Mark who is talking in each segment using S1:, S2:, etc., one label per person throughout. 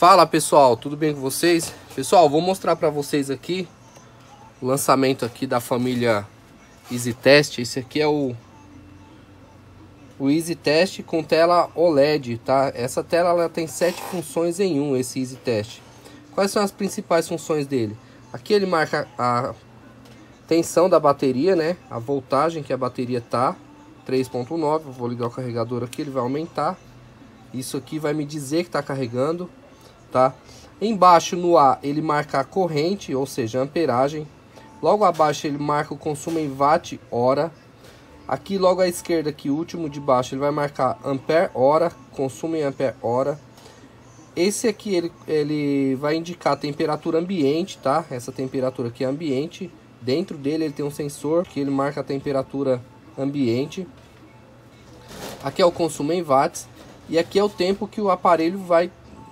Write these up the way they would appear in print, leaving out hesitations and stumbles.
S1: Fala pessoal, tudo bem com vocês? Pessoal, vou mostrar para vocês aqui o lançamento aqui da família EasyTest. Esse aqui é o EasyTest com tela OLED, tá? Essa tela ela tem 7 funções em um, esse EasyTest. Quais são as principais funções dele? Aqui ele marca a tensão da bateria, né? A voltagem que a bateria tá, 3.9. Vou ligar o carregador aqui, ele vai aumentar. Isso aqui vai me dizer que está carregando, tá? Embaixo no A ele marca a corrente, ou seja, a amperagem. Logo abaixo ele marca o consumo em watt-hora. Aqui logo à esquerda, aqui o último de baixo, ele vai marcar ampere-hora, consumo em ampere-hora. Esse aqui ele vai indicar a temperatura ambiente, tá? Essa temperatura aqui é ambiente. Dentro dele ele tem um sensor que ele marca a temperatura ambiente. Aqui é o consumo em watts. E aqui é o tempo que o aparelho vai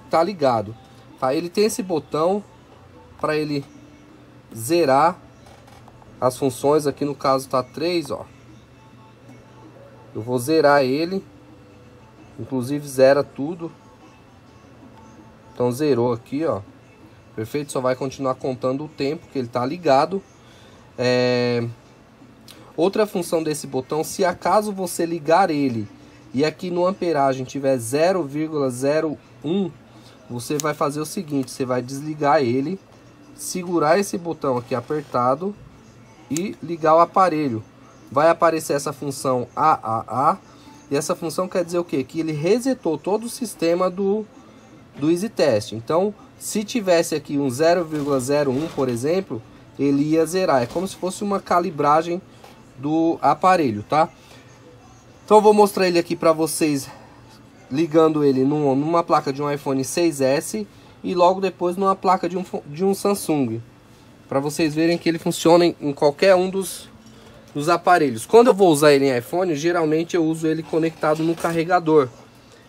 S1: estar ligado, tá? Ele tem esse botão para ele zerar as funções. Aqui no caso tá 3, ó. Eu vou zerar ele, inclusive zera tudo. Então zerou aqui, ó. Perfeito, só vai continuar contando o tempo que ele tá ligado. Outra função desse botão, se acaso você ligar ele e aqui no amperagem tiver 0,01, você vai fazer o seguinte: você vai desligar ele, segurar esse botão aqui apertado e ligar o aparelho. Vai aparecer essa função AAA, e essa função quer dizer o quê? Que ele resetou todo o sistema do EasyTest. Então, se tivesse aqui um 0,01, por exemplo, ele ia zerar. É como se fosse uma calibragem do aparelho, tá? Então eu vou mostrar ele aqui para vocês, ligando ele numa placa de um iPhone 6S e logo depois numa placa de um Samsung, para vocês verem que ele funciona em qualquer um dos aparelhos. Quando eu vou usar ele em iPhone, geralmente eu uso ele conectado no carregador.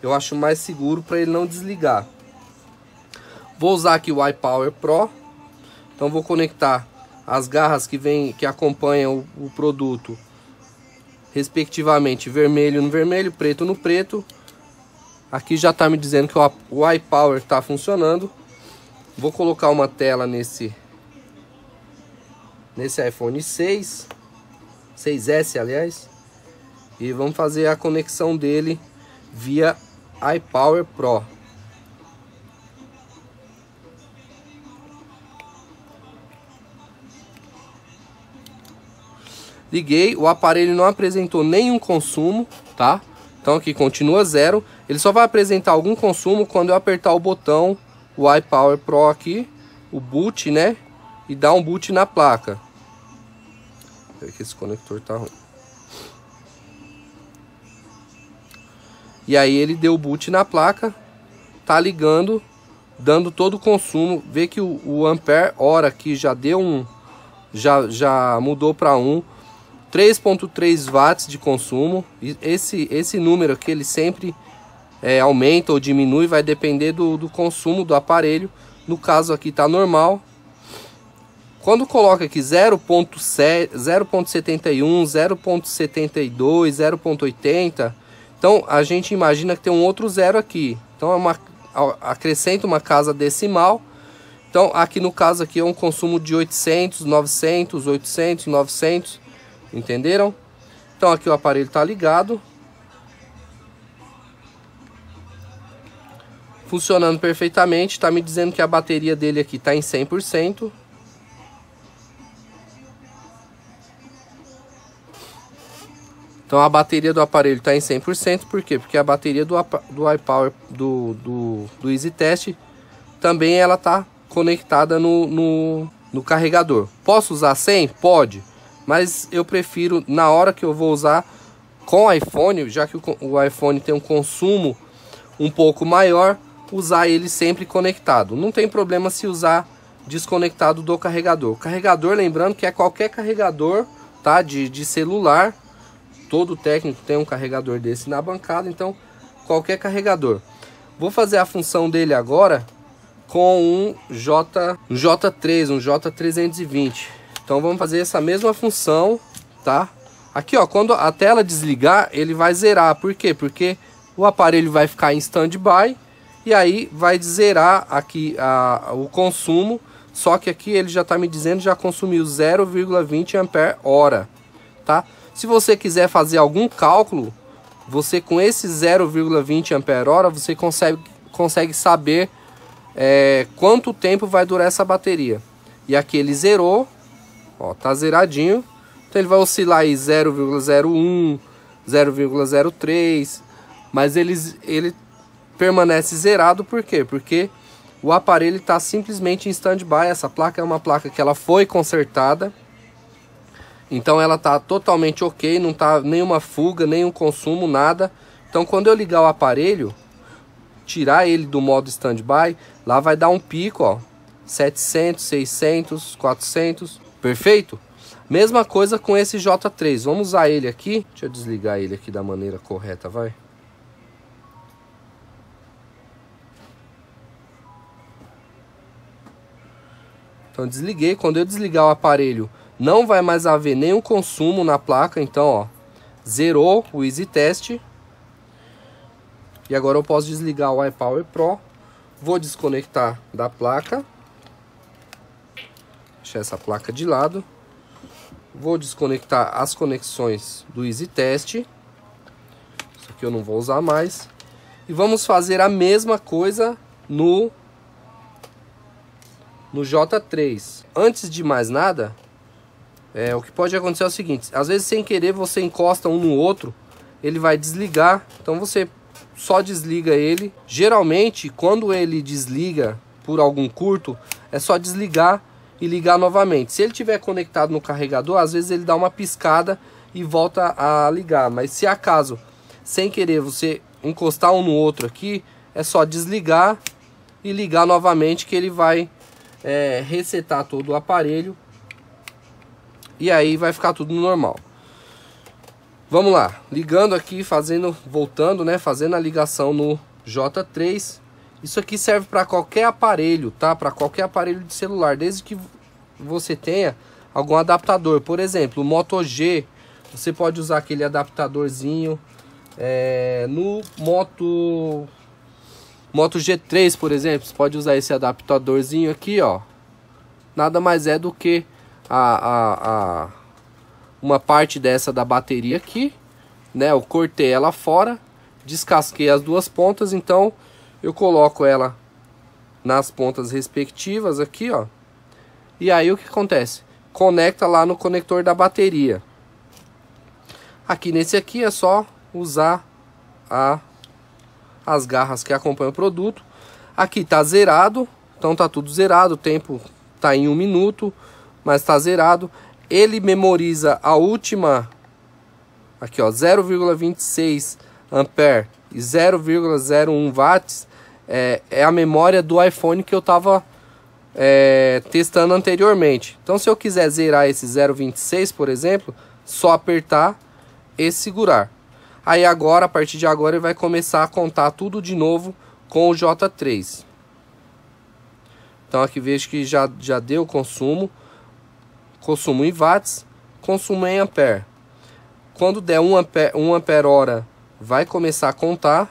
S1: Eu acho mais seguro para ele não desligar. Vou usar aqui o iPower Pro. Então vou conectar as garras que acompanham o produto, respectivamente vermelho no vermelho, preto no preto. Aqui já está me dizendo que o iPower está funcionando. Vou colocar uma tela nesse iPhone 6S, aliás, e vamos fazer a conexão dele via iPower Pro. Liguei, o aparelho não apresentou nenhum consumo, tá? Então aqui continua zero. Ele só vai apresentar algum consumo quando eu apertar o botão, o iPower Pro aqui, o boot, né? E dar um boot na placa. Peraí que esse conector tá ruim. E aí ele deu boot na placa, tá ligando, dando todo o consumo. Vê que o ampere hora aqui já deu já mudou para 3.3 watts de consumo. E esse número aqui ele sempre aumenta ou diminui, vai depender do consumo do aparelho. No caso aqui tá normal. Quando coloca aqui 0.7, 0.71, 0.72, 0.80, então a gente imagina que tem um outro zero aqui. Então acrescenta uma casa decimal. Então aqui no caso aqui é um consumo de 800, 900, 800, 900. Entenderam? Então aqui o aparelho está ligado, funcionando perfeitamente. Está me dizendo que a bateria dele aqui está em 100%. Então a bateria do aparelho está em 100%. Por quê? Porque a bateria do iPower do EasyTest também ela está conectada no carregador. Posso usar sem? Pode. Mas eu prefiro, na hora que eu vou usar com o iPhone, já que o iPhone tem um consumo um pouco maior, usar ele sempre conectado. Não tem problema se usar desconectado do carregador. O carregador, lembrando que é qualquer carregador, tá? De celular. Todo técnico tem um carregador desse na bancada, então qualquer carregador. Vou fazer a função dele agora com um J3, um J320. Então vamos fazer essa mesma função, tá? Aqui, ó, quando a tela desligar, ele vai zerar. Por quê? Porque o aparelho vai ficar em stand-by E aí vai zerar aqui o consumo, só que aqui ele já está me dizendo que já consumiu 0,20 ampere-hora, tá? Se você quiser fazer algum cálculo, você com esse 0,20 ampere-hora, você consegue saber quanto tempo vai durar essa bateria. E aqui ele zerou, ó, tá zeradinho. Então ele vai oscilar aí 0,01, 0,03, mas ele permanece zerado. Por quê? Porque o aparelho está simplesmente em stand-by. Essa placa é uma placa que ela foi consertada, então ela está totalmente ok, não está nenhuma fuga, nenhum consumo, nada. Então quando eu ligar o aparelho, tirar ele do modo stand-by, lá vai dar um pico, ó, 700, 600, 400, perfeito? Mesma coisa com esse J3, vamos usar ele aqui, deixa eu desligar ele aqui da maneira correta, vai. Então desliguei, quando eu desligar o aparelho, não vai mais haver nenhum consumo na placa, então ó, zerou o EasyTest. E agora eu posso desligar o iPower Pro, vou desconectar da placa, deixar essa placa de lado, vou desconectar as conexões do EasyTest, isso aqui eu não vou usar mais, e vamos fazer a mesma coisa no J3. Antes de mais nada, o que pode acontecer é o seguinte, às vezes sem querer você encosta um no outro, ele vai desligar, então você só desliga ele. Geralmente quando ele desliga por algum curto, é só desligar e ligar novamente. Se ele tiver conectado no carregador, às vezes ele dá uma piscada e volta a ligar, mas se acaso sem querer você encostar um no outro aqui, é só desligar e ligar novamente, que ele vai resetar todo o aparelho e aí vai ficar tudo normal. Vamos lá, ligando aqui, voltando, né, fazendo a ligação no J3. Isso aqui serve para qualquer aparelho, tá? Para qualquer aparelho de celular, desde que você tenha algum adaptador. Por exemplo, o Moto G, você pode usar aquele adaptadorzinho. No Moto G3, por exemplo, você pode usar esse adaptadorzinho aqui, ó. Nada mais é do que uma parte dessa da bateria aqui, né? Eu cortei ela fora, descasquei as duas pontas, então eu coloco ela nas pontas respectivas aqui, ó. E aí o que acontece? Conecta lá no conector da bateria. Aqui nesse aqui é só usar as garras que acompanham o produto. Aqui tá zerado, então tá tudo zerado, o tempo tá em 1 minuto, mas tá zerado. Ele memoriza a última, aqui ó, 0,26 ampere e 0,01 watts, é a memória do iPhone que eu tava testando anteriormente. Então se eu quiser zerar esse 0,26, por exemplo, só apertar e segurar. Aí agora, a partir de agora, ele vai começar a contar tudo de novo com o J3. Então aqui vejo que já deu consumo em watts, consumo em ampere. Quando der 1 ampere hora, vai começar a contar.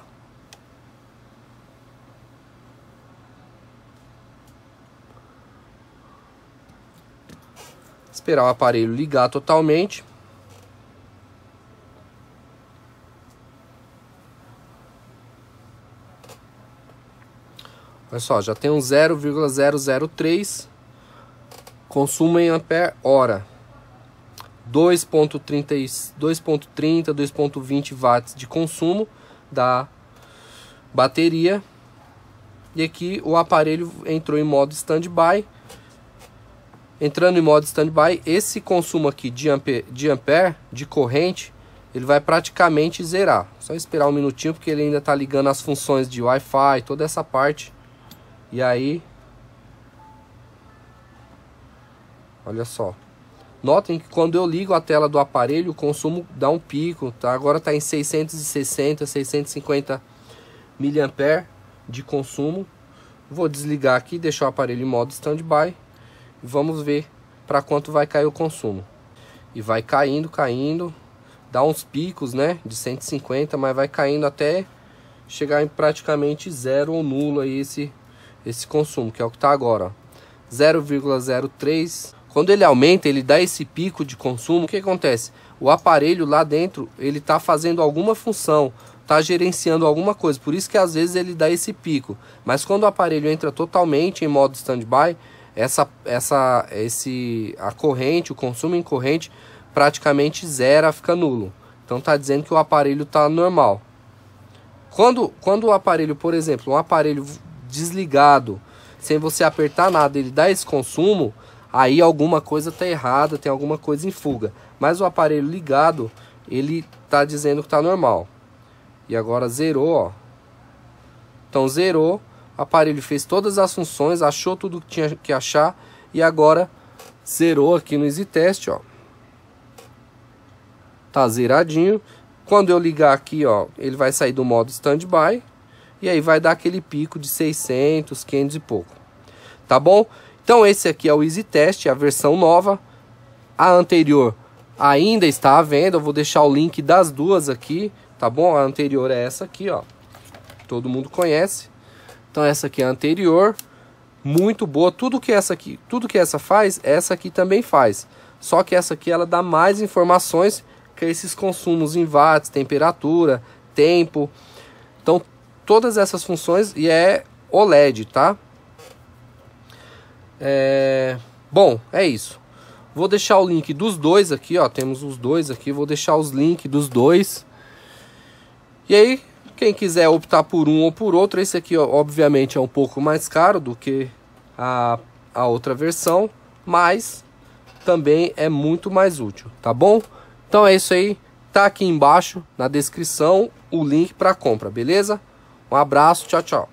S1: Esperar o aparelho ligar totalmente. Olha só, já tem um 0,003 consumo em ampere hora. 2.30, 2.20 watts de consumo da bateria. E aqui o aparelho entrou em modo standby. Entrando em modo standby, esse consumo aqui de ampere, de corrente, ele vai praticamente zerar. Só esperar um minutinho, porque ele ainda está ligando as funções de Wi-Fi, toda essa parte. E aí, olha só. Notem que quando eu ligo a tela do aparelho, o consumo dá um pico, tá? Agora está em 660, 650 mAh de consumo. Vou desligar aqui, deixar o aparelho em modo standby. E vamos ver para quanto vai cair o consumo. E vai caindo, dá uns picos, né? De 150, mas vai caindo até chegar em praticamente zero ou nulo aí esse consumo, que é o que está agora, ó. 0,03. Quando ele aumenta, ele dá esse pico de consumo. O que acontece? O aparelho lá dentro, ele está fazendo alguma função, está gerenciando alguma coisa. Por isso que às vezes ele dá esse pico. Mas quando o aparelho entra totalmente em modo standby, a corrente, o consumo em corrente, praticamente zera, fica nulo. Então está dizendo que o aparelho está normal. Quando o aparelho, por exemplo, um aparelho desligado, sem você apertar nada, ele dá esse consumo, aí alguma coisa está errada, tem alguma coisa em fuga. Mas o aparelho ligado, ele está dizendo que está normal. E agora zerou, ó. Então zerou, o aparelho fez todas as funções, achou tudo que tinha que achar e agora zerou aqui no EasyTest, ó. Tá zeradinho. Quando eu ligar aqui, ó, ele vai sair do modo standby e aí vai dar aquele pico de 600, 500 e pouco. Tá bom? Então esse aqui é o EasyTest, a versão nova. A anterior ainda está à venda, eu vou deixar o link das duas aqui, tá bom? A anterior é essa aqui, ó. Todo mundo conhece. Então essa aqui é a anterior, muito boa. Tudo que essa faz, essa aqui também faz. Só que essa aqui ela dá mais informações que esses consumos em watts, temperatura, tempo. Então todas essas funções e é OLED, tá? Bom, é isso. Vou deixar o link dos dois aqui, ó. Temos os dois aqui. Vou deixar os links dos dois. E aí, quem quiser optar por um ou por outro, esse aqui, ó, obviamente, é um pouco mais caro do que a outra versão, mas também é muito mais útil, tá bom? Então é isso aí. Tá aqui embaixo na descrição o link para compra, beleza? Um abraço, tchau, tchau.